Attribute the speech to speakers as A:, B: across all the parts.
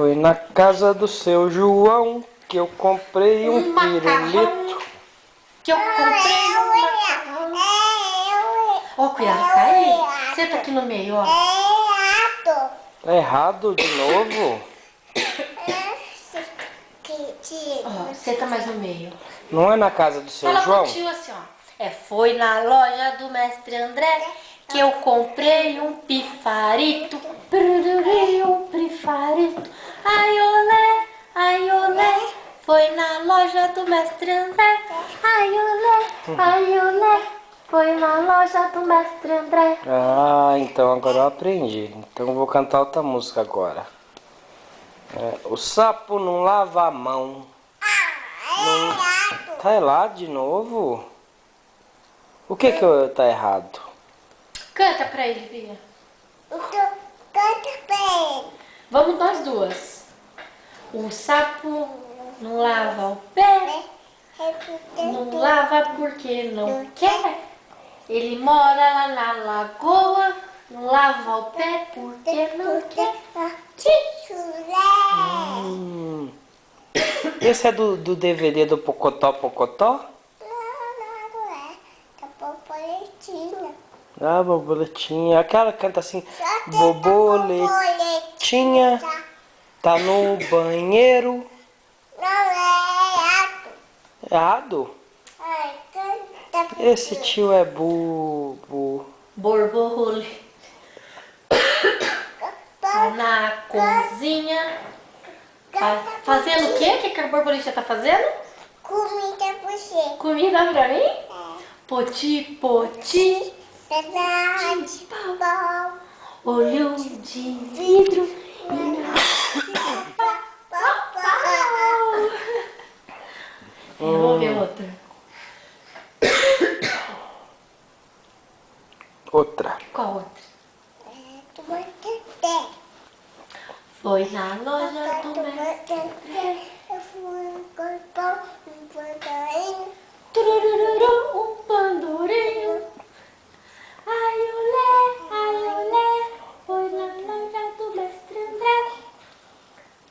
A: Foi na casa do seu João que eu comprei um pirulito.
B: Que eu comprei um macarrão. Ó, cuidado, cai. Senta aqui no meio, ó.
A: Tá errado de novo?
B: Ó, senta mais no meio.
A: Não é na casa do seu
B: Fala
A: João?
B: contigo assim, ó. Foi na loja do mestre André que eu comprei um pifarito. Um pifarito. Ai, olé, ai, olé. Foi na loja do mestre André. Ai, olé, ai, olé. Foi na loja do mestre André.
A: Ah, então agora eu aprendi. Então eu vou cantar outra música agora. O sapo não lava a mão. Tá errado de novo? O que tá errado?
B: Canta pra ele, Bia. Vamos nós duas. O sapo não lava o pé. Não lava porque não quer. Ele mora lá na lagoa. Não lava o pé porque não quer.
A: Esse é do DVD do Pocotó Pocotó? Ah, borboletinha. Aquela que canta assim. Borboletinha tá no banheiro. Errado? Esse tio é
B: Borboleta. Tá na cozinha. Fazendo o quê? O que a borboleta tá fazendo?
C: Comida pra você.
B: Comida pra mim? Poti, poti.
C: Verdade. Bom.
B: Olho de vidro. Vamos ver outra.
A: outra.
B: Qual outra? Foi na loja do mestre.
C: Eu fui comprar um pandarinho.
B: Turururu, um pandurinho. Ai, olé, foi na loja do mestre André.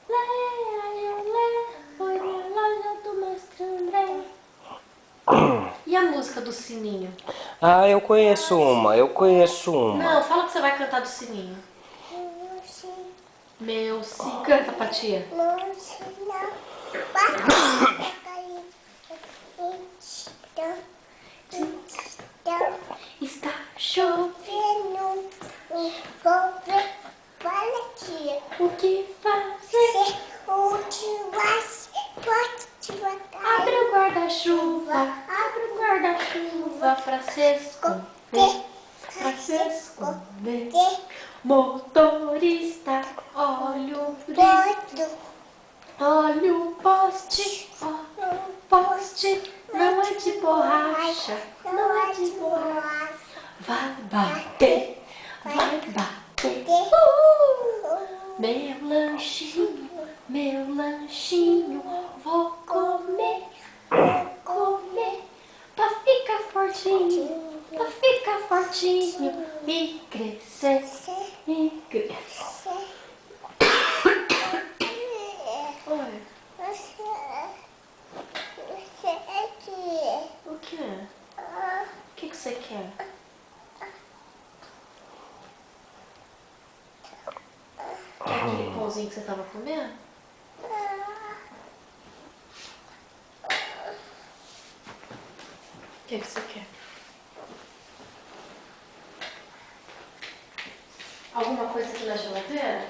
B: Ai, olé, foi na loja do mestre André. E a música do sininho?
A: Ah, eu conheço uma.
B: Não, fala que você vai cantar do sininho. Meu sim, canta pra tia. Está chovendo,
C: Vou ver, fala aqui.
B: o que fazer?
C: O que vai pode devagar.
B: Abre o guarda-chuva pra se esconder, pra se esconder. Motorista, olha o
C: Pode.
B: olha o poste, não é de borracha, não é de borracha. Vai bater, vai bater. Meu lanchinho, vou comer, pra ficar fortinho e crescer, e crescer. Oi, o que é? O que você quer? Quer aquele pãozinho que você tava comendo? O que você quer? Alguma coisa aqui na geladeira?